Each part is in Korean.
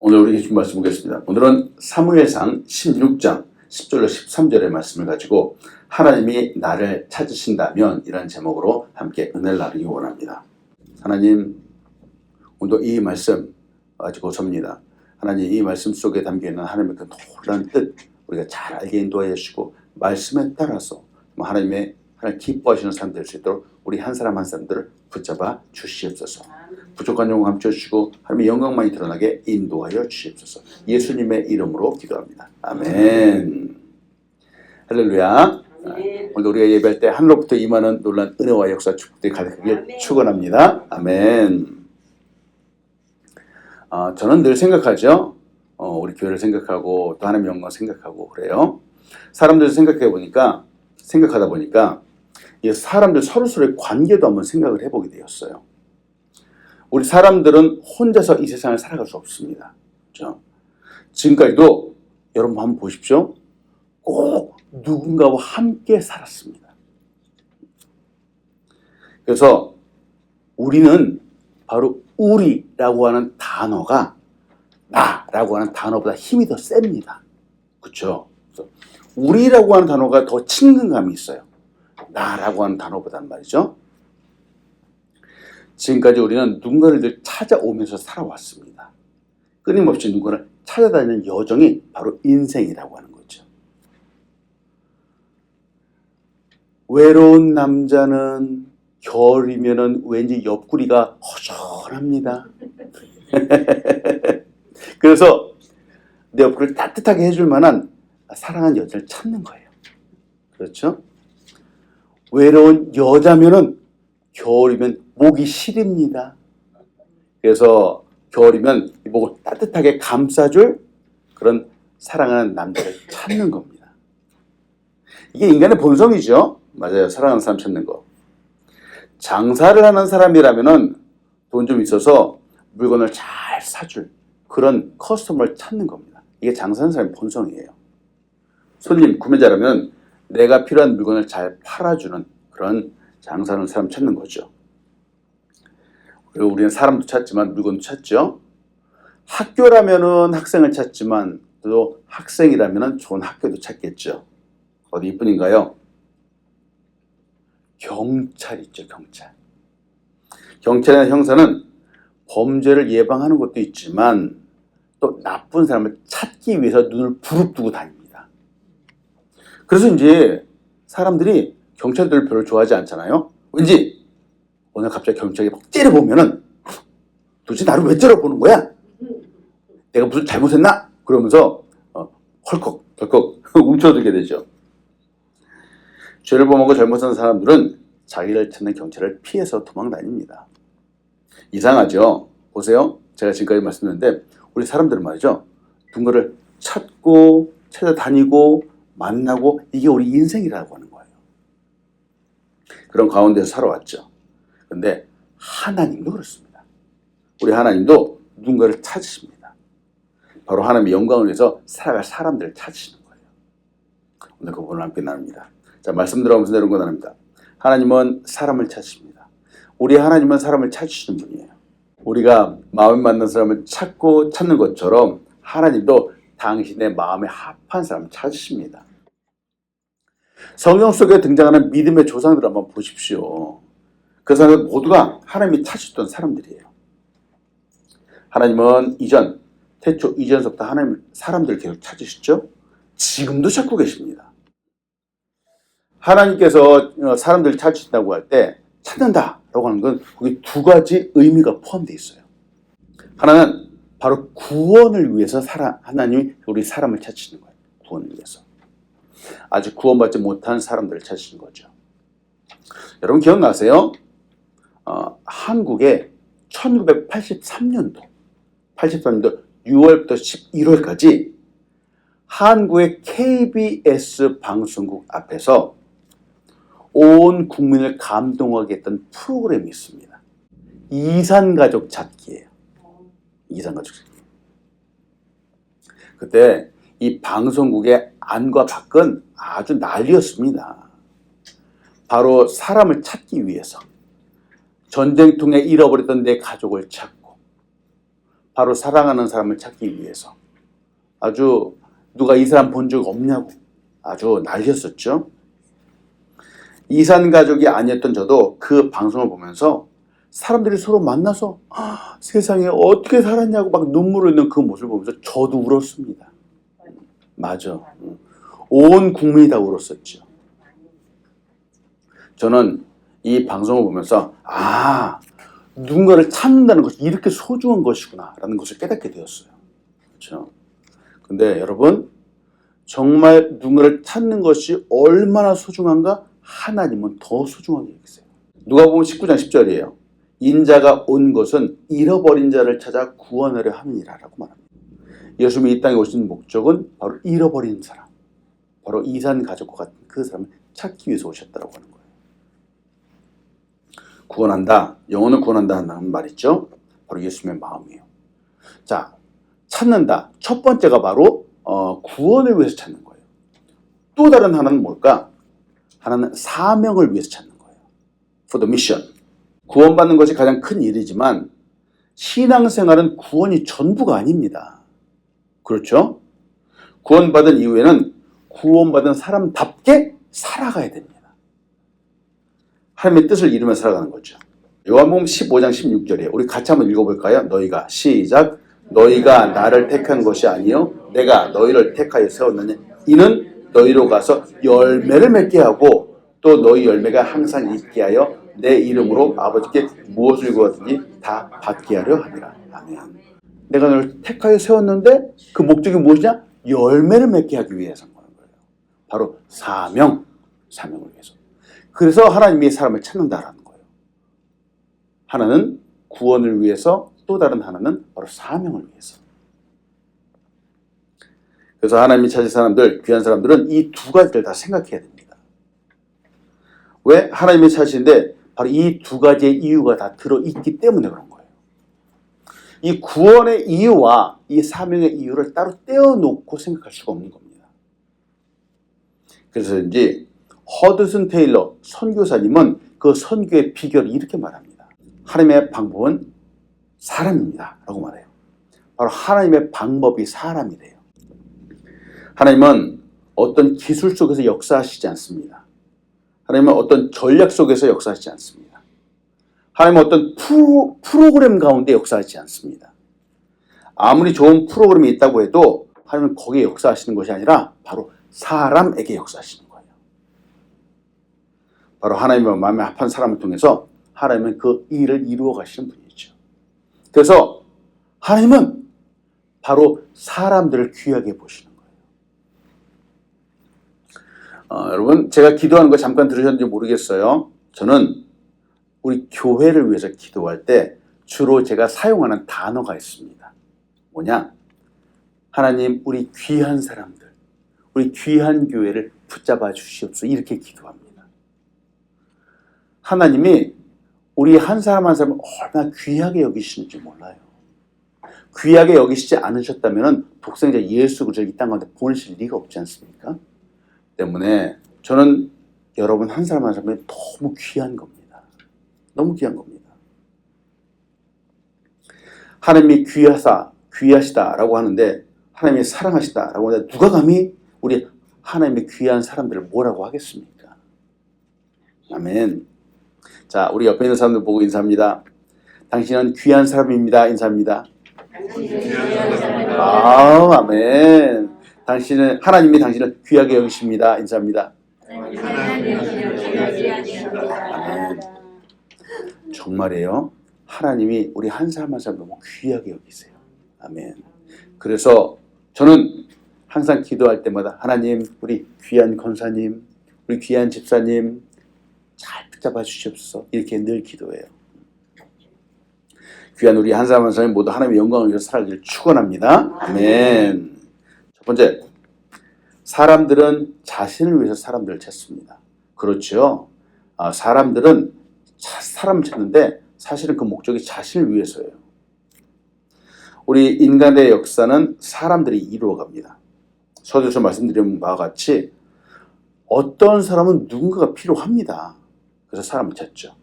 오늘 우리 기준 말씀 보겠습니다. 오늘은 사무엘상 16장 10절로 13절의 말씀을 가지고 하나님이 나를 찾으신다면 이라는 제목으로 함께 은혜를 나누기 원합니다. 하나님, 오늘도 이 말씀 가지고 섭니다. 하나님, 이 말씀 속에 담겨있는 하나님의 그 놀라운 뜻 우리가 잘 알게 인도하여 주시고 말씀에 따라서 하나님 기뻐하시는 사람 될 수 있도록 우리 한 사람 한 사람들을 붙잡아 주시옵소서. 부족한 영광 감춰주시고 하나님의 영광만이 드러나게 인도하여 주시옵소서. 예수님의 이름으로 기도합니다. 아멘. 할렐루야. 오늘 우리가 예배할 때 하늘로부터 임하는 놀라운 은혜와 역사 축복들이 가득하길 축원합니다. 아멘. 저는 늘 생각하죠. 우리 교회를 생각하고 또 하나님의 영광을 생각하고 그래요. 사람들 생각하다 보니까 이 사람들 서로서로의 관계도 한번 생각을 해보게 되었어요. 우리 사람들은 혼자서 이 세상을 살아갈 수 없습니다. 그렇죠? 지금까지도 여러분 한번 보십시오. 꼭 누군가와 함께 살았습니다. 그래서 우리는 바로 우리라고 하는 단어가 나라고 하는 단어보다 힘이 더 셉니다. 그렇죠? 우리라고 하는 단어가 더 친근감이 있어요. 나라고 하는 단어보단 말이죠. 지금까지 우리는 누군가를 늘 찾아오면서 살아왔습니다. 끊임없이 누군가를 찾아다니는 여정이 바로 인생이라고 하는 거죠. 외로운 남자는 겨울이면은 왠지 옆구리가 허전합니다. 그래서 내 옆구리를 따뜻하게 해줄 만한 사랑하는 여자를 찾는 거예요. 그렇죠? 외로운 여자면은 겨울이면 목이 시립니다. 그래서 겨울이면 목을 따뜻하게 감싸줄 그런 사랑하는 남자를 찾는 겁니다. 이게 인간의 본성이죠. 맞아요. 사랑하는 사람 찾는 거. 장사를 하는 사람이라면은 돈 좀 있어서 물건을 잘 사줄 그런 커스터머를 찾는 겁니다. 이게 장사하는 사람의 본성이에요. 손님, 구매자라면 내가 필요한 물건을 잘 팔아주는 그런 장사하는 사람 찾는 거죠. 그리고 우리는 사람도 찾지만 물건도 찾죠. 학교라면은 학생을 찾지만 또 학생이라면은 좋은 학교도 찾겠죠. 어디 이뿐인가요? 경찰 있죠, 경찰. 경찰이나 형사는 범죄를 예방하는 것도 있지만 또 나쁜 사람을 찾기 위해서 눈을 부릅뜨고 다닙니다. 그래서 이제 사람들이 경찰들을 별로 좋아하지 않잖아요. 왠지 오늘 갑자기 경찰이 막 째려보면은 도대체 나를 왜 째려보는 거야? 내가 무슨 잘못했나? 그러면서 헐컥 덜컥 움켜들게 되죠. 죄를 범하고 잘못한 사람들은 자기를 찾는 경찰을 피해서 도망다닙니다. 이상하죠? 보세요. 제가 지금까지 말씀드렸는데 우리 사람들은 말이죠. 누군가를 찾고 찾아다니고 만나고 이게 우리 인생이라고 하는 거예요. 그런 가운데서 살아왔죠. 그런데 하나님도 그렇습니다. 우리 하나님도 누군가를 찾으십니다. 바로 하나님의 영광을 위해서 살아갈 사람들을 찾으시는 거예요. 오늘 그 부분을 함께 나눕니다. 자, 말씀 들어가면서 내려온 거 나눕니다. 하나님은 사람을 찾으십니다. 우리 하나님은 사람을 찾으시는 분이에요. 우리가 마음에 맞는 사람을 찾고 찾는 것처럼 하나님도 당신의 마음에 합한 사람을 찾으십니다. 성경 속에 등장하는 믿음의 조상들을 한번 보십시오. 그 사람들 모두가 하나님이 찾으셨던 사람들이에요. 하나님은 태초 이전서부터 하나님 사람들을 계속 찾으시죠. 지금도 찾고 계십니다. 하나님께서 사람들을 찾으신다고 할 때 찾는다라고 하는 건 거기 두 가지 의미가 포함되어 있어요. 하나는 바로 구원을 위해서 하나님이 우리 사람을 찾으시는 거예요. 구원을 위해서. 아직 구원받지 못한 사람들을 찾으시는 거죠. 여러분 기억나세요? 한국에 1983년도 6월부터 11월까지 한국의 KBS 방송국 앞에서 온 국민을 감동하게 했던 프로그램이 있습니다. 이산가족 찾기예요. 이산가족 찾기. 그때 이 방송국의 안과 밖은 아주 난리였습니다. 바로 사람을 찾기 위해서 전쟁통에 잃어버렸던 내 가족을 찾고 바로 사랑하는 사람을 찾기 위해서 아주 누가 이 사람 본 적 없냐고 아주 난리였었죠. 이산 가족이 아니었던 저도 그 방송을 보면서 사람들이 서로 만나서 세상에 어떻게 살았냐고 막 눈물을 흘리는 그 모습을 보면서 저도 울었습니다. 맞아. 온 국민이 다 울었었죠. 저는 이 방송을 보면서 누군가를 찾는다는 것이 이렇게 소중한 것이구나 라는 것을 깨닫게 되었어요. 그렇죠? 근데 여러분 정말 누군가를 찾는 것이 얼마나 소중한가 하나님은 더 소중하게 여기세요. 누가복음 19장 10절이에요. 인자가 온 것은 잃어버린 자를 찾아 구원하려 함이니라 라고 말합니다. 예수님이 이 땅에 오신 목적은 바로 잃어버린 사람, 바로 이산 가족과 같은 그 사람을 찾기 위해서 오셨다고 하는 거예요. 구원한다, 영혼을 구원한다 하는 말 있죠. 바로 예수님의 마음이에요. 자, 찾는다. 첫 번째가 바로 구원을 위해서 찾는 거예요. 또 다른 하나는 뭘까? 하나는 사명을 위해서 찾는 거예요. For the mission. 구원받는 것이 가장 큰 일이지만 신앙생활은 구원이 전부가 아닙니다. 그렇죠? 구원받은 이후에는 구원받은 사람답게 살아가야 됩니다. 하나님의 뜻을 이루며 살아가는 거죠. 요한복음 15장 16절이에요. 우리 같이 한번 읽어볼까요? 너희가 시작. 너희가 나를 택한 것이 아니요 내가 너희를 택하여 세웠느냐. 이는 너희로 가서 열매를 맺게 하고 또 너희 열매가 항상 있게 하여 내 이름으로 아버지께 무엇을 구하든지 다 받게 하려 함이라. 아멘. 내가 너를 택하여 세웠는데 그 목적이 무엇이냐? 열매를 맺게 하기 위해서인 거예요. 바로 사명을 위해서. 그래서 하나님이 사람을 찾는다라는 거예요. 하나는 구원을 위해서, 또 다른 하나는 바로 사명을 위해서. 그래서 하나님이 찾은 사람들, 귀한 사람들은 이 두 가지를 다 생각해야 됩니다. 왜? 하나님이 찾으신데 바로 이 두 가지의 이유가 다 들어있기 때문에 그런 거예요. 이 구원의 이유와 이 사명의 이유를 따로 떼어놓고 생각할 수가 없는 겁니다. 그래서인지 허드슨 테일러 선교사님은 그 선교의 비결을 이렇게 말합니다. 하나님의 방법은 사람입니다 라고 말해요. 바로 하나님의 방법이 사람이래요. 하나님은 어떤 기술 속에서 역사하시지 않습니다. 하나님은 어떤 전략 속에서 역사하시지 않습니다. 하나님은 어떤 프로그램 가운데 역사하지 않습니다. 아무리 좋은 프로그램이 있다고 해도 하나님은 거기에 역사하시는 것이 아니라 바로 사람에게 역사하시는 거예요. 바로 하나님의 마음에 합한 사람을 통해서 하나님은 그 일을 이루어 가시는 분이죠. 그래서 하나님은 바로 사람들을 귀하게 보시는 거예요. 여러분 제가 기도하는 거 잠깐 들으셨는지 모르겠어요. 저는 우리 교회를 위해서 기도할 때 주로 제가 사용하는 단어가 있습니다. 뭐냐? 하나님 우리 귀한 사람들, 우리 귀한 교회를 붙잡아 주시옵소서 이렇게 기도합니다. 하나님이 우리 한 사람 한 사람을 얼마나 귀하게 여기시는지 몰라요. 귀하게 여기시지 않으셨다면 독생자 예수 그리스도를 이 땅 가운데 보내실 리가 없지 않습니까? 때문에 저는 여러분 한 사람 한 사람이 너무 귀한 겁니다. 너무 귀한 겁니다. 하나님이 귀하시다라고 하는데 하나님이 사랑하시다라고 하는데 누가 감히 우리 하나님의 귀한 사람들을 뭐라고 하겠습니까? 아멘. 자, 우리 옆에 있는 사람들 보고 인사합니다. 당신은 귀한 사람입니다. 인사합니다. 아멘. 하나님이 당신을 귀하게 여기십니다. 인사합니다. 아멘. 정말이에요. 하나님이 우리 한 사람 한 사람 너무 귀하게 여기세요. 아멘. 그래서 저는 항상 기도할 때마다 하나님 우리 귀한 권사님, 우리 귀한 집사님 잘 붙잡아 주시옵소서 이렇게 늘 기도해요. 귀한 우리 한 사람 한 사람이 모두 하나님의 영광을 위해서 살아가기를 축원합니다. 아멘. 첫 번째, 사람들은 자신을 위해서 사람들을 찾습니다. 그렇죠. 사람들은 사람을 찾는데 사실은 그 목적이 자신을 위해서예요. 우리 인간의 역사는 사람들이 이루어갑니다. 서두에서 말씀드린 바와 같이 어떤 사람은 누군가가 필요합니다. 그래서 사람을 찾죠.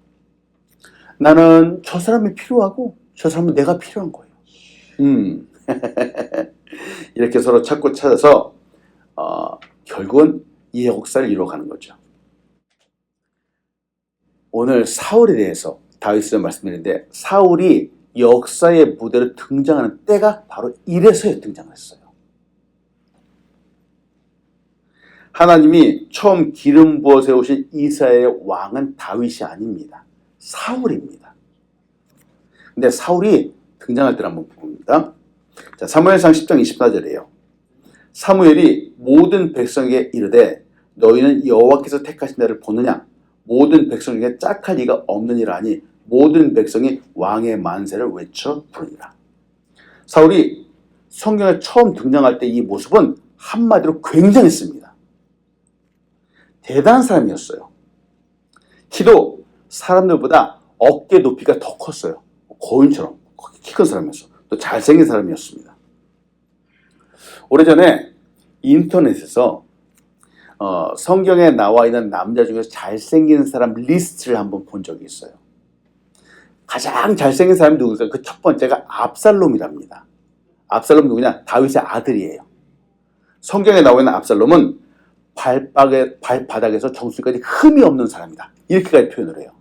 나는 저 사람이 필요하고 저 사람은 내가 필요한 거예요. 이렇게 서로 찾고 찾아서 결국은 이 역사를 이루어가는 거죠. 오늘 사울에 대해서 다윗은 말씀드렸는데 사울이 역사의 무대로 등장하는 때가 바로 이래서야 등장했어요. 하나님이 처음 기름 부어 세우신 이스라엘의 왕은 다윗이 아닙니다. 사울입니다. 근데 사울이 등장할 때를 한번 봅니다. 자, 사무엘상 10장 24절이에요. 사무엘이 모든 백성에게 이르되 너희는 여호와께서 택하신 자를 보느냐? 모든 백성 중에 짝할 리가 없느니라 하니 모든 백성이 왕의 만세를 외쳐 부르니라. 사울이 성경에 처음 등장할 때 이 모습은 한마디로 굉장했습니다. 대단한 사람이었어요. 키도 사람들보다 어깨 높이가 더 컸어요. 거인처럼 키 큰 사람이었어. 또 잘생긴 사람이었습니다. 오래전에 인터넷에서 성경에 나와 있는 남자 중에서 잘생긴 사람 리스트를 한번 본 적이 있어요. 가장 잘생긴 사람이 누구세요? 그 첫 번째가 압살롬이랍니다. 압살롬 누구냐? 다윗의 아들이에요. 성경에 나와 있는 압살롬은 발바닥에서 정수리까지 흠이 없는 사람이다. 이렇게까지 표현을 해요.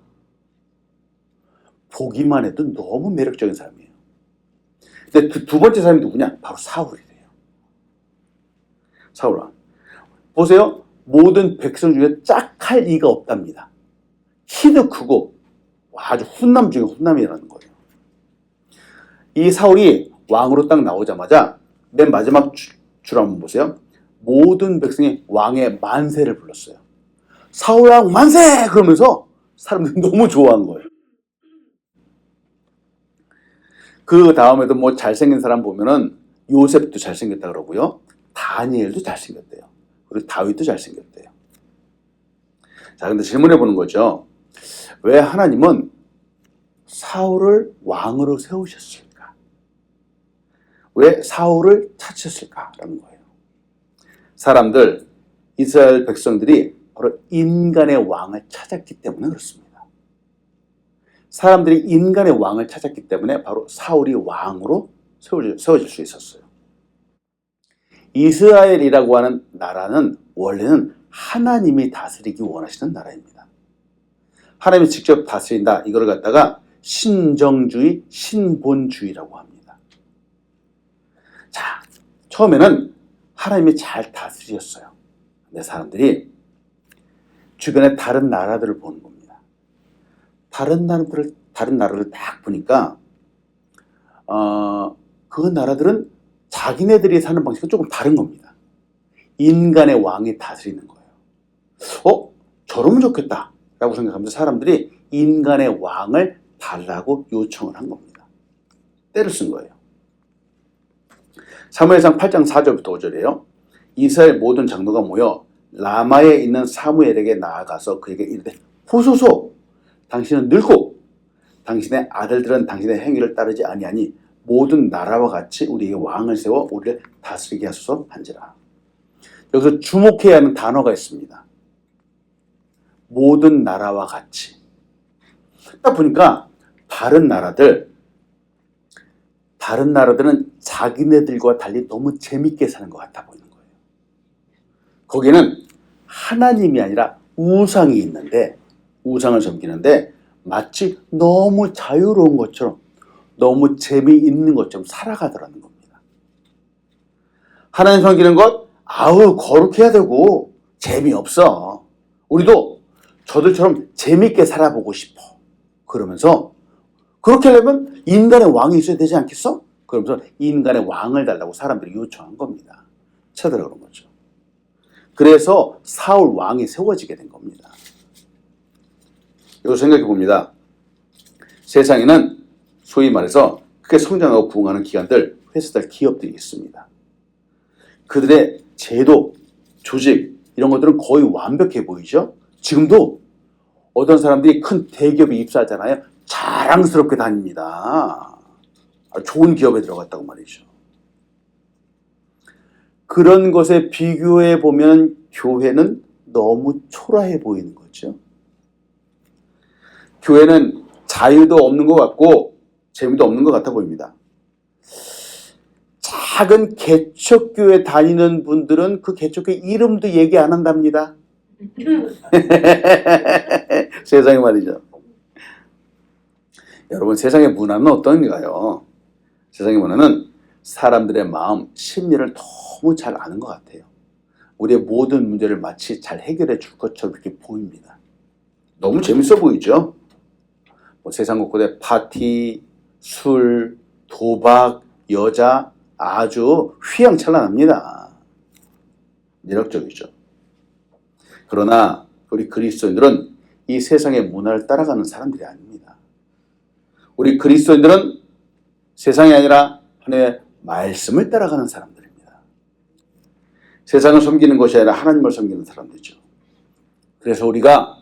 보기만 해도 너무 매력적인 사람이에요. 근데 두 번째 사람이 누구냐? 바로 사울이래요. 사울왕. 보세요. 모든 백성 중에 짝할 리가 없답니다. 키도 크고 아주 훈남 중에 훈남이라는 거예요. 이 사울이 왕으로 딱 나오자마자 맨 마지막 줄 한번 보세요. 모든 백성이 왕의 만세를 불렀어요. 사울왕 만세! 그러면서 사람들이 너무 좋아한 거예요. 그 다음에도 뭐 잘생긴 사람 보면은 요셉도 잘생겼다 그러고요. 다니엘도 잘생겼대요. 그리고 다윗도 잘생겼대요. 자, 근데 질문해 보는 거죠. 왜 하나님은 사울을 왕으로 세우셨을까? 왜 사울을 찾으셨을까라는 거예요. 사람들, 이스라엘 백성들이 바로 인간의 왕을 찾았기 때문에 그렇습니다. 사람들이 인간의 왕을 찾았기 때문에 바로 사울이 왕으로 세워질 수 있었어요. 이스라엘이라고 하는 나라는 원래는 하나님이 다스리기 원하시는 나라입니다. 하나님이 직접 다스린다. 이걸 갖다가 신정주의, 신본주의라고 합니다. 자, 처음에는 하나님이 잘 다스리셨어요. 근데 사람들이 주변에 다른 나라들을 보는 겁니다. 다른 나라를 딱 보니까 그 나라들은 자기네들이 사는 방식은 조금 다른 겁니다. 인간의 왕이 다스리는 거예요. 저러면 좋겠다 라고 생각하면서 사람들이 인간의 왕을 달라고 요청을 한 겁니다. 때를 쓴 거예요. 사무엘상 8장 4절부터 5절이에요. 이스라엘 모든 장로가 모여 라마에 있는 사무엘에게 나아가서 그에게 이르되 보소서 당신은 늙고 당신의 아들들은 당신의 행위를 따르지 아니하니 모든 나라와 같이 우리에게 왕을 세워 우리를 다스리게 하소서 한지라. 여기서 주목해야 하는 단어가 있습니다. 모든 나라와 같이. 딱 보니까 다른 나라들은 자기네들과 달리 너무 재밌게 사는 것 같아 보이는 거예요. 거기는 하나님이 아니라 우상이 있는데, 우상을 섬기는데 마치 너무 자유로운 것처럼, 너무 재미있는 것처럼 살아가더라는 겁니다. 하나님 섬기는 것, 거룩해야 되고 재미없어. 우리도 저들처럼 재밌게 살아보고 싶어. 그러면서 그렇게 하려면 인간의 왕이 있어야 되지 않겠어? 그러면서 인간의 왕을 달라고 사람들이 요청한 겁니다. 쳐들어가는 거죠. 그래서 사울 왕이 세워지게 된 겁니다. 이거 생각해 봅니다. 세상에는 소위 말해서 크게 성장하고 부흥하는 기관들, 회사들, 기업들이 있습니다. 그들의 제도, 조직 이런 것들은 거의 완벽해 보이죠? 지금도 어떤 사람들이 큰 대기업에 입사하잖아요. 자랑스럽게 다닙니다. 좋은 기업에 들어갔다고 말이죠. 그런 것에 비교해 보면 교회는 너무 초라해 보이는 거죠. 교회는 자유도 없는 것 같고 재미도 없는 것 같아 보입니다. 작은 개척교회 다니는 분들은 그 개척교회 이름도 얘기 안 한답니다. 세상에 말이죠. 여러분, 세상의 문화는 어떤가요? 세상의 문화는 사람들의 마음, 심리를 너무 잘 아는 것 같아요. 우리의 모든 문제를 마치 잘 해결해 줄 것처럼 이렇게 보입니다. 너무 재밌어 보이죠? 뭐 세상 곳곳에 파티, 술, 도박, 여자 아주 휘황찬란합니다. 매력적이죠. 그러나 우리 그리스도인들은 이 세상의 문화를 따라가는 사람들이 아닙니다. 우리 그리스도인들은 세상이 아니라 하나님의 말씀을 따라가는 사람들입니다. 세상을 섬기는 것이 아니라 하나님을 섬기는 사람들이죠. 그래서 우리가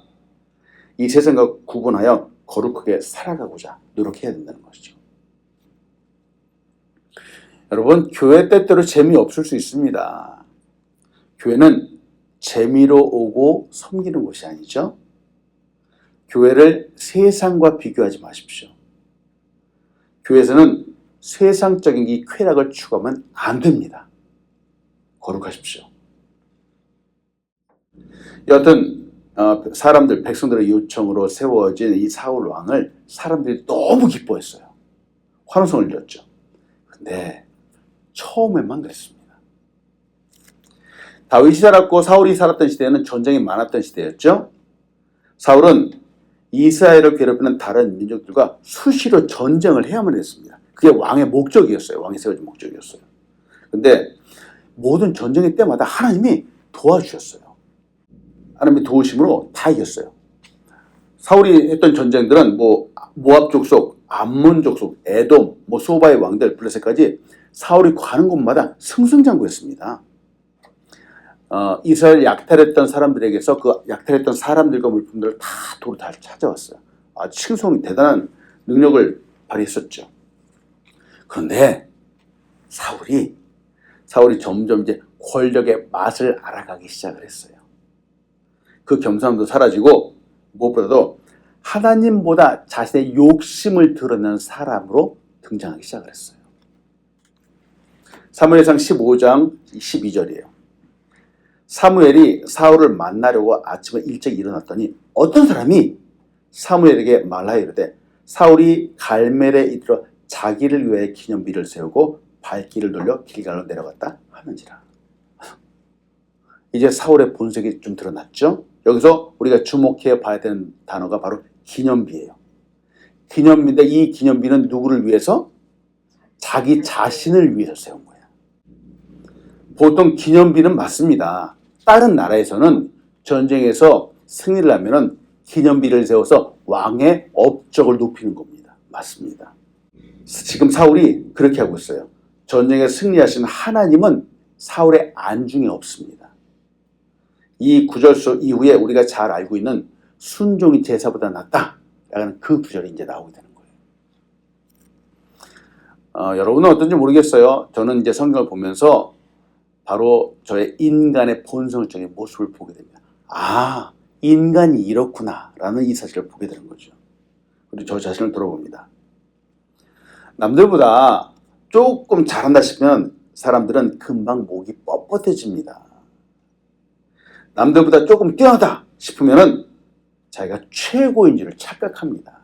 이 세상과 구분하여 거룩하게 살아가고자 노력해야 된다는 것이죠. 여러분, 교회 때때로 재미없을 수 있습니다. 교회는 재미로 오고 섬기는 곳이 아니죠. 교회를 세상과 비교하지 마십시오. 교회에서는 세상적인 이 쾌락을 추구하면 안 됩니다. 거룩하십시오. 여하튼 사람들, 백성들의 요청으로 세워진 이 사울 왕을 사람들이 너무 기뻐했어요. 환호성을 질렀죠. 근데 처음에만 그랬습니다. 다윗이 살았고 사울이 살았던 시대에는 전쟁이 많았던 시대였죠. 사울은 이스라엘을 괴롭히는 다른 민족들과 수시로 전쟁을 해야만 했습니다. 그게 왕의 목적이었어요. 왕이 세워진 목적이었어요. 근데 모든 전쟁의 때마다 하나님이 도와주셨어요. 하나님의 도우심으로 다 이겼어요. 사울이 했던 전쟁들은 모압 족속, 암몬 족속, 에돔, 소바의 왕들, 블레셋까지 사울이 가는 곳마다 승승장구했습니다. 이스라엘 약탈했던 사람들에게서 그 약탈했던 사람들과 물품들을 다 도로 다 찾아왔어요. 칭송이 대단한 능력을 발휘했었죠. 그런데 사울이 점점 이제 권력의 맛을 알아가기 시작을 했어요. 그 겸손함도 사라지고 무엇보다도 하나님보다 자신의 욕심을 드러내는 사람으로 등장하기 시작을 했어요. 사무엘상 15장 12절이에요. 사무엘이 사울을 만나려고 아침에 일찍 일어났더니 어떤 사람이 사무엘에게 말하여 이르되 사울이 갈멜에 이르러 자기를 위해 기념비를 세우고 발길을 돌려 길갈로 내려갔다 하는지라. 이제 사울의 본색이 좀 드러났죠. 여기서 우리가 주목해 봐야 되는 단어가 바로 기념비예요. 기념비인데 이 기념비는 누구를 위해서? 자기 자신을 위해서 세운 거예요. 보통 기념비는 맞습니다. 다른 나라에서는 전쟁에서 승리를 하면은 기념비를 세워서 왕의 업적을 높이는 겁니다. 맞습니다. 지금 사울이 그렇게 하고 있어요. 전쟁에 승리하신 하나님은 사울의 안중에 없습니다. 이 구절 이후에 우리가 잘 알고 있는 순종이 제사보다 낫다 라는 그 구절이 이제 나오게 되는 거예요. 여러분은 어떤지 모르겠어요. 저는 이제 성경을 보면서 바로 저의 인간의 본성적인 모습을 보게 됩니다. 인간이 이렇구나 라는 이 사실을 보게 되는 거죠. 그리고 저 자신을 돌아봅니다. 남들보다 조금 잘한다 싶으면 사람들은 금방 목이 뻣뻣해집니다. 남들보다 조금 뛰어나다 싶으면 자기가 최고인 줄 착각합니다.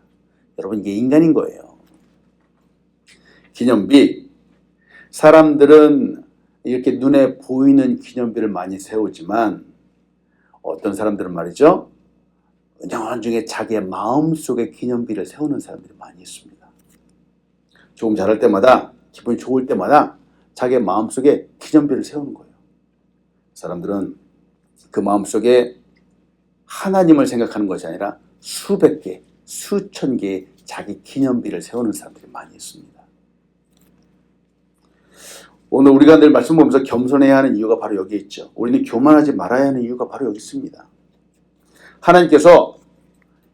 여러분, 이게 인간인 거예요. 기념비, 사람들은 이렇게 눈에 보이는 기념비를 많이 세우지만 어떤 사람들은 말이죠, 은연중에 자기의 마음속에 기념비를 세우는 사람들이 많이 있습니다. 조금 잘할 때마다, 기분이 좋을 때마다 자기의 마음속에 기념비를 세우는 거예요. 사람들은 그 마음속에 하나님을 생각하는 것이 아니라 수백 개, 수천 개의 자기 기념비를 세우는 사람들이 많이 있습니다. 오늘 우리가 늘 말씀 보면서 겸손해야 하는 이유가 바로 여기에 있죠. 우리는 교만하지 말아야 하는 이유가 바로 여기 있습니다. 하나님께서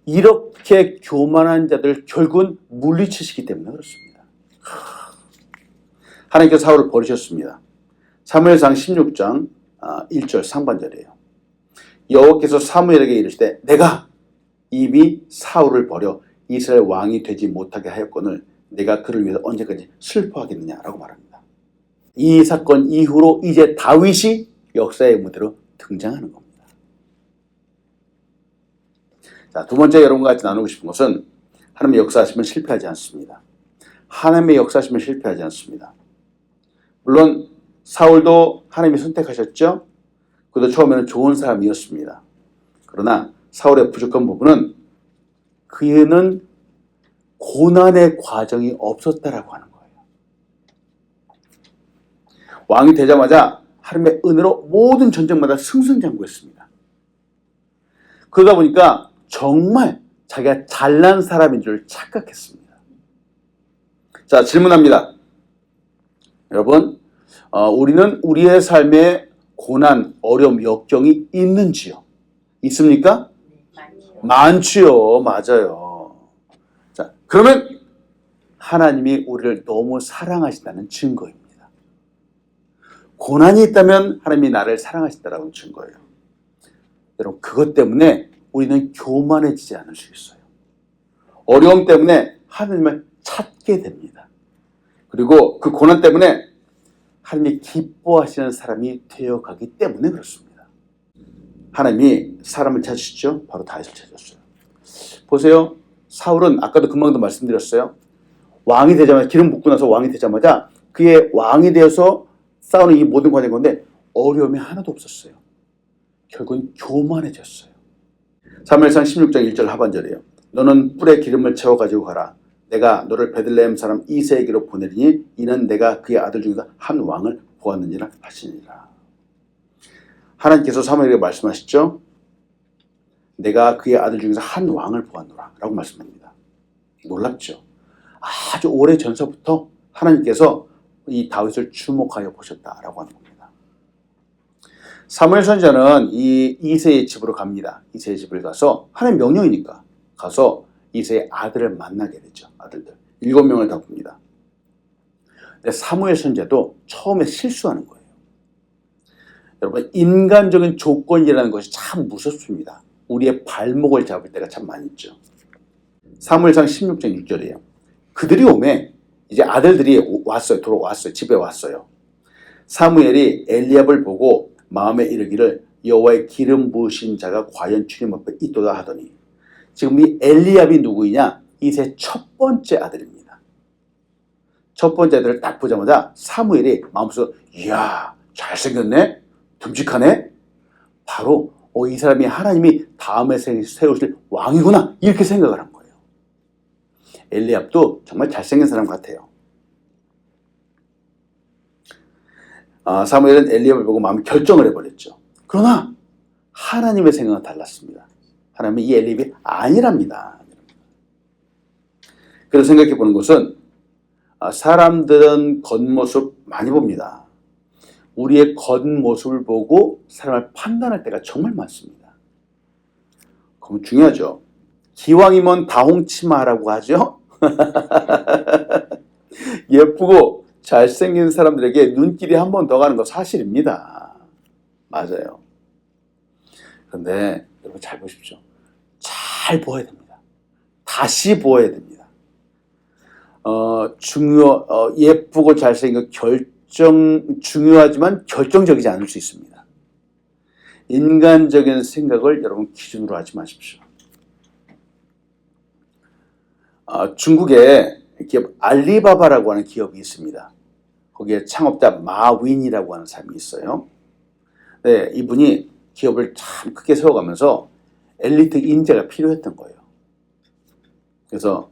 이렇게 교만한 자들 결국은 물리치시기 때문에 그렇습니다. 하나님께서 사울을 버리셨습니다. 사무엘상 16장 1절 상반절이에요. 여호와께서 사무엘에게 이르시되 내가 이미 사울을 버려 이스라엘 왕이 되지 못하게 하였거늘 내가 그를 위해서 언제까지 슬퍼하겠느냐라고 말합니다. 이 사건 이후로 이제 다윗이 역사의 무대로 등장하는 겁니다. 자, 두 번째 여러분과 같이 나누고 싶은 것은 하나님의 역사하시면 실패하지 않습니다. 하나님의 역사하시면 실패하지 않습니다. 물론 사울도 하나님이 선택하셨죠. 그도 처음에는 좋은 사람이었습니다. 그러나 사울의 부족한 부분은 그는 고난의 과정이 없었다라고 하는 거예요. 왕이 되자마자 하나님의 은혜로 모든 전쟁마다 승승장구했습니다. 그러다 보니까 정말 자기가 잘난 사람인 줄 착각했습니다. 자, 질문합니다. 여러분, 우리는 우리의 삶에 고난, 어려움, 역경이 있는지요? 있습니까? 많지요. 맞아요. 자, 그러면 하나님이 우리를 너무 사랑하신다는 증거입니다. 고난이 있다면 하나님이 나를 사랑하신다는 증거예요. 여러분, 그것 때문에 우리는 교만해지지 않을 수 있어요. 어려움 때문에 하나님을 찾게 됩니다. 그리고 그 고난 때문에 하나님이 기뻐하시는 사람이 되어가기 때문에 그렇습니다. 하나님이 사람을 찾으시죠? 바로 다윗을 찾았어요. 보세요. 사울은 아까도 금방도 말씀드렸어요. 왕이 되자마자, 기름 붓고 나서 왕이 되자마자 그의 왕이 되어서 싸우는 이 모든 과정인 건데 어려움이 하나도 없었어요. 결국은 교만해졌어요. 사무엘상 16장 1절 하반절이에요. 너는 뿔에 기름을 채워 가지고 가라. 내가 너를 베들레헴 사람 이새에게로 보내리니 이는 내가 그의 아들 중에서 한 왕을 보았느니라 하시니라. 하나님께서 사무엘에게 말씀하셨죠. 내가 그의 아들 중에서 한 왕을 보았노라 라고 말씀합니다. 놀랍죠. 아주 오래 전서부터 하나님께서 이 다윗을 주목하여 보셨다라고 하는 겁니다. 사무엘 선지자는 이 이새의 집으로 갑니다. 이새의 집을 가서 하나님 명령이니까 가서 이새의 아들을 만나게 되죠. 아들들 7명을 다 봅니다. 근데 사무엘 선지자도 처음에 실수하는 거예요. 여러분, 인간적인 조건이라는 것이 참 무섭습니다. 우리의 발목을 잡을 때가 참 많이 있죠. 사무엘상 16장 6절이에요. 그들이 오매 이제 아들들이 왔어요. 돌아왔어요. 집에 왔어요. 사무엘이 엘리압을 보고 마음에 이르기를 여호와의 기름 부으신 자가 과연 주님 앞에 있도다 하더니, 지금 이 엘리압이 누구이냐? 이새 첫 번째 아들입니다. 첫 번째 아들을 딱 보자마자 사무엘이 마음속으로 이야 잘생겼네? 듬직하네? 바로 이 사람이 하나님이 다음에 세우실 왕이구나 이렇게 생각을 한 거예요. 엘리압도 정말 잘생긴 사람 같아요. 사무엘은 엘리압을 보고 마음에 결정을 해버렸죠. 그러나 하나님의 생각은 달랐습니다. 하나님은 이 엘리압이 아니랍니다. 그래서 생각해 보는 것은 사람들은 겉모습 많이 봅니다. 우리의 겉모습을 보고 사람을 판단할 때가 정말 많습니다. 그럼 중요하죠. 기왕이면 다홍치마라고 하죠. 예쁘고 잘생긴 사람들에게 눈길이 한 번 더 가는 거 사실입니다. 맞아요. 그런데 여러분 잘 보십시오. 잘 보아야 됩니다. 다시 보아야 됩니다. 예쁘고 잘생긴 중요하지만 결정적이지 않을 수 있습니다. 인간적인 생각을 여러분 기준으로 하지 마십시오. 중국에 기업 알리바바라고 하는 기업이 있습니다. 거기에 창업자 마윈이라고 하는 사람이 있어요. 네, 이분이 기업을 참 크게 세워가면서 엘리트 인재가 필요했던 거예요. 그래서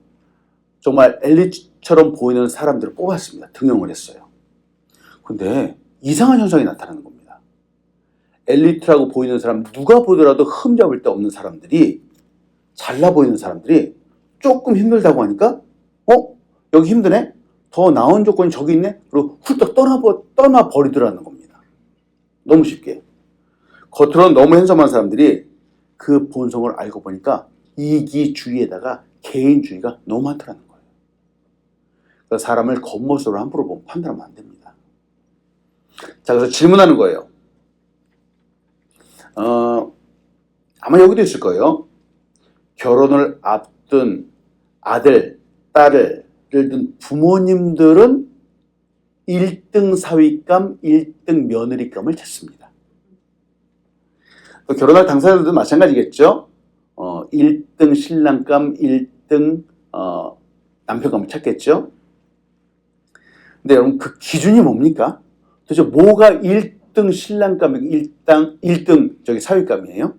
정말 엘리트처럼 보이는 사람들을 뽑았습니다. 등용을 했어요. 근데 이상한 현상이 나타나는 겁니다. 엘리트라고 보이는 사람, 누가 보더라도 흠잡을 데 없는 사람들이, 잘나 보이는 사람들이 조금 힘들다고 하니까 여기 힘드네? 더 나은 조건이 저기 있네? 그리고 훌떡 떠나버리더라는 겁니다. 너무 쉽게. 겉으로는 너무 핸섬한 사람들이 그 본성을 알고 보니까 이기주의에다가 개인주의가 너무 많더라는 거예요. 그래서 사람을 겉모습으로 함부로 보면 판단하면 안 됩니다. 자, 그래서 질문하는 거예요. 아마 여기도 있을 거예요. 결혼을 앞둔 아들, 딸을 둔 부모님들은 1등 사위감, 1등 며느리감을 찾습니다. 결혼할 당사자들도 마찬가지겠죠. 1등 신랑감, 1등 남편감을 찾겠죠. 근데 여러분 그 기준이 뭡니까? 도대체 뭐가 1등 신랑감이고 1등 저기 사위감이에요?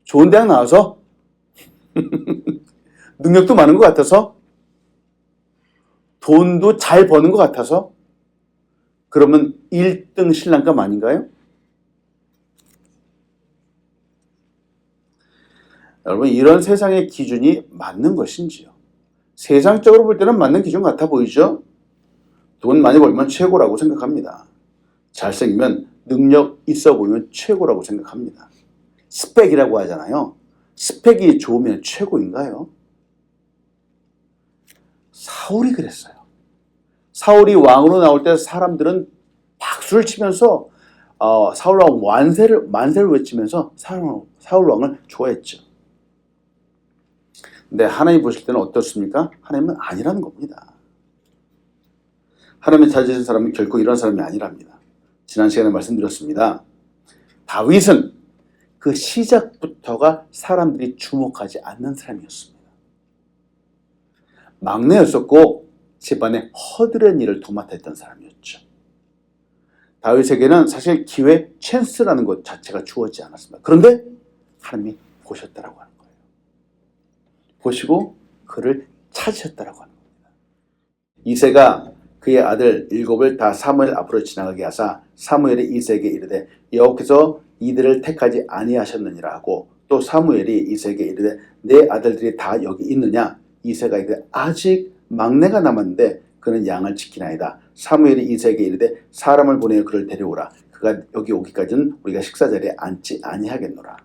좋은 대학 나와서 능력도 많은 것 같아서 돈도 잘 버는 것 같아서 그러면 1등 신랑감 아닌가요? 여러분 이런 세상의 기준이 맞는 것인지요? 세상적으로 볼 때는 맞는 기준 같아 보이죠? 돈 많이 벌면 최고라고 생각합니다. 잘생기면 능력 있어 보이면 최고라고 생각합니다. 스펙이라고 하잖아요. 스펙이 좋으면 최고인가요? 사울이 그랬어요. 사울이 왕으로 나올 때 사람들은 박수를 치면서 사울 왕 만세를 외치면서 사울 왕을 좋아했죠. 근데 하나님 보실 때는 어떻습니까? 하나님은 아니라는 겁니다. 하나님을 찾으신 사람은 결코 이런 사람이 아니랍니다. 지난 시간에 말씀드렸습니다. 다윗은 그 시작부터가 사람들이 주목하지 않는 사람이었습니다. 막내였었고 집안에 허드렛 일을 도맡아 했던 사람이었죠. 다윗에게는 사실 기회, 찬스라는 것 자체가 주어지지 않았습니다. 그런데 하나님이 보셨다라고 하는 거예요. 보시고 그를 찾으셨다라고 하는 겁니다. 이새가 그의 아들 7을 다 사무엘 앞으로 지나가게 하사 사무엘이 이새에게 이르되 여호와께서 이들을 택하지 아니하셨느니라 하고 또 사무엘이 이새에게 이르되 내 아들들이 다 여기 있느냐? 이새가 이르되 아직 막내가 남았는데 그는 양을 지키나이다. 사무엘이 이새에게 이르되 사람을 보내어 그를 데려오라. 그가 여기 오기까지는 우리가 식사자리에 앉지 아니하겠노라.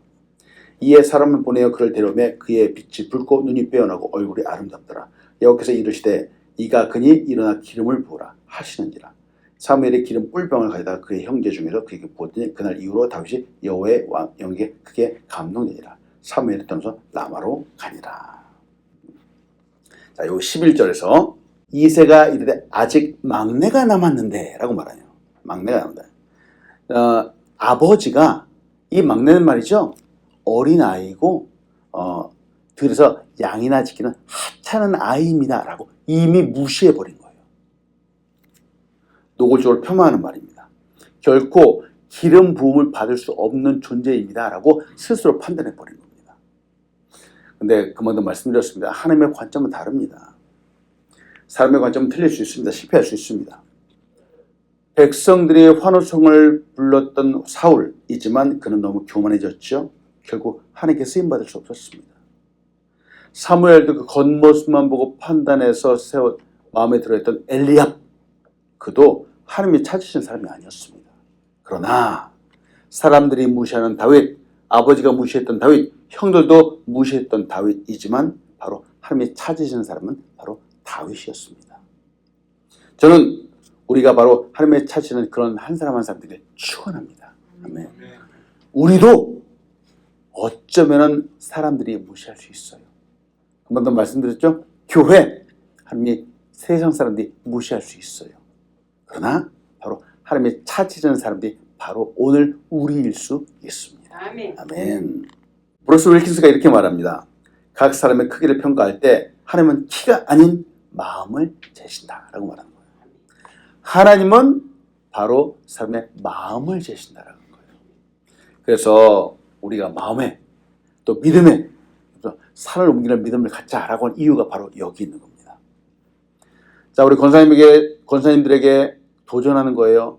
이에 사람을 보내어 그를 데려오매 그의 빛이 붉고 눈이 빼어나고 얼굴이 아름답더라. 여호와께서 이르시되 이가 그니 일어나 기름을 부으라 하시는지라. 사무엘이 기름 뿔병을 가져다가 그의 형제 중에서 그에게 부었더니 그날 이후로 다윗이 여호와의 영에게 크게 감동되니라. 사무엘이 떠나서 라마로 가니라. 자, 요 11절에서 이새가 이르되 아직 막내가 남았는데 라고 말하네요. 막내가 남았는데 아버지가 이 막내는 말이죠. 어린아이고 들어서 양이나 지키는 하찮은 아이입니다 라고 이미 무시해버린 거예요. 노골적으로 폄하하는 말입니다. 결코 기름 부음을 받을 수 없는 존재입니다 라고 스스로 판단해버린 겁니다. 근데 그만도 말씀드렸습니다. 하나님의 관점은 다릅니다. 사람의 관점은 틀릴 수 있습니다. 실패할 수 있습니다. 백성들의 환호성을 불렀던 사울이지만 그는 너무 교만해졌죠. 결국 하나님께 쓰임받을 수 없었습니다. 사무엘도 그 겉모습만 보고 판단해서 마음에 들어했던 엘리압, 그도 하나님이 찾으신 사람이 아니었습니다. 그러나 사람들이 무시하는 다윗, 아버지가 무시했던 다윗, 형들도 무시했던 다윗이지만 바로 하나님이 찾으신 사람은 바로 다윗이었습니다. 저는 우리가 바로 하나님의 찾으시는 그런 한 사람 한 사람 되길 축원합니다. 아멘. 우리도 어쩌면은 사람들이 무시할 수 있어요. 한 번 더 말씀드렸죠? 교회, 하나님이 세상 사람들이 무시할 수 있어요. 그러나 바로 하나님의 찾으시는 사람들이 바로 오늘 우리일 수 있습니다. 아멘. 아멘. 브루스 윌킨스가 이렇게 말합니다. 각 사람의 크기를 평가할 때 하나님은 키가 아닌 마음을 재신다라고 말하는 거예요. 하나님은 바로 사람의 마음을 재신다라는 거예요. 그래서 우리가 마음에 또 믿음에 산을 옮기는 믿음을 갖자라고 하는 이유가 바로 여기 있는 겁니다. 자, 우리 권사님들에게 도전하는 거예요.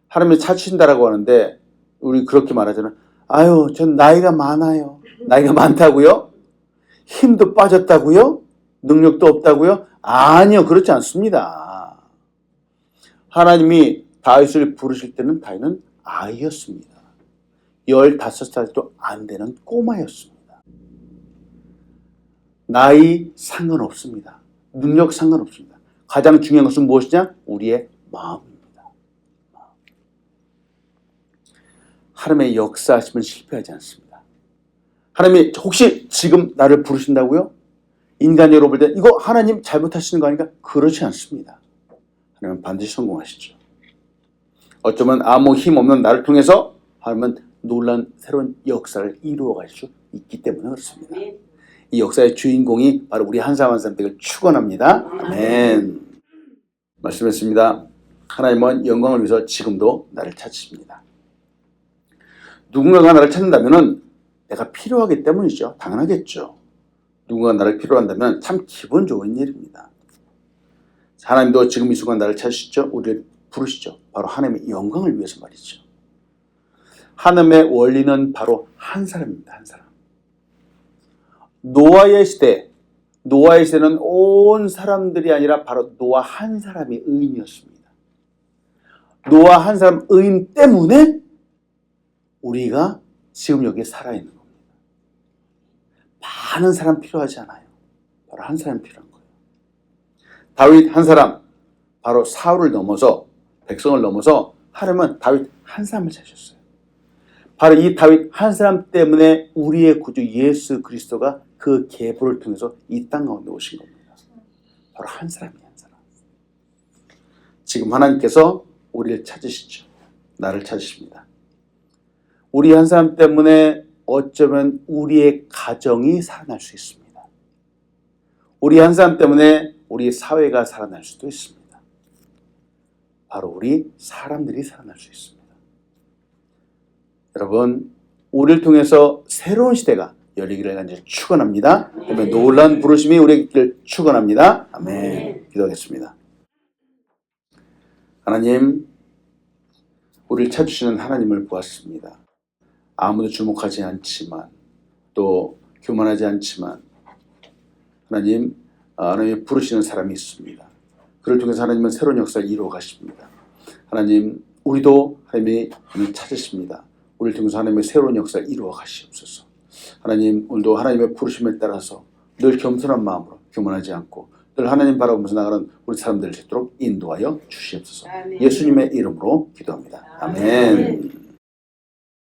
하나님이 찾으신다라고 하는데 우리 그렇게 말하잖아요. 아유, 전 나이가 많아요. 나이가 많다고요? 힘도 빠졌다고요? 능력도 없다고요? 아니요, 그렇지 않습니다. 하나님이 다윗을 부르실 때는 다윗은 아이였습니다. 15살도 안 되는 꼬마였습니다. 나이 상관없습니다. 능력 상관없습니다. 가장 중요한 것은 무엇이냐? 우리의 마음입니다. 하나님의 역사하시면 실패하지 않습니다. 하나님이 혹시 지금 나를 부르신다고요? 인간적으로 볼 때 이거 하나님 잘못하시는 거 아닌가? 그렇지 않습니다. 하나님은 반드시 성공하시죠. 어쩌면 아무 힘 없는 나를 통해서 하나님은 놀란 새로운 역사를 이루어 갈 수 있기 때문에 그렇습니다. 이 역사의 주인공이 바로 우리 한 사람 한 사람 되길 축원합니다. 아멘. 말씀했습니다. 하나님은 영광을 위해서 지금도 나를 찾으십니다. 누군가가 나를 찾는다면 내가 필요하기 때문이죠. 당연하겠죠. 누군가가 나를 필요로 한다면 참 기분 좋은 일입니다. 하나님도 지금 이 순간 나를 찾으시죠. 우리를 부르시죠. 바로 하나님의 영광을 위해서 말이죠. 하나님의 원리는 바로 한 사람입니다. 한 사람. 노아의 시대는 온 사람들이 아니라 바로 노아 한 사람이 의인이었습니다. 노아 한 사람 의인 때문에 우리가 지금 여기에 살아있는 겁니다. 많은 사람 필요하지 않아요. 바로 한 사람 필요한 거예요. 다윗 한 사람, 바로 사울을 넘어서 백성을 넘어서 하나님은 다윗 한 사람을 찾으셨어요. 바로 이 다윗 한 사람 때문에 우리의 구주 예수 그리스도가 그 계보를 통해서 이 땅 가운데 오신 겁니다. 바로 한 사람이에요. 한 사람. 지금 하나님께서 우리를 찾으시죠. 나를 찾으십니다. 우리 한 사람 때문에 어쩌면 우리의 가정이 살아날 수 있습니다. 우리 한 사람 때문에 우리 사회가 살아날 수도 있습니다. 바로 우리 사람들이 살아날 수 있습니다. 여러분, 우리를 통해서 새로운 시대가 열리기를 간절히 축원합니다. 그러면 놀라운 부르심이 우리에게 있기를 축원합니다. 아멘. 기도하겠습니다. 하나님, 우리를 찾으시는 하나님을 보았습니다. 아무도 주목하지 않지만 또 교만하지 않지만 하나님이 부르시는 사람이 있습니다. 그를 통해서 하나님은 새로운 역사를 이루어 가십니다. 하나님, 우리도 하나님이 찾으십니다. 우리를 통해서 하나님의 새로운 역사를 이루어 가시옵소서. 하나님, 오늘도 하나님의 부르심에 따라서 늘 겸손한 마음으로 교만하지 않고 늘 하나님 바라보면서 나가는 우리 사람들을 되도록 인도하여 주시옵소서. 예수님의 이름으로 기도합니다. 아멘.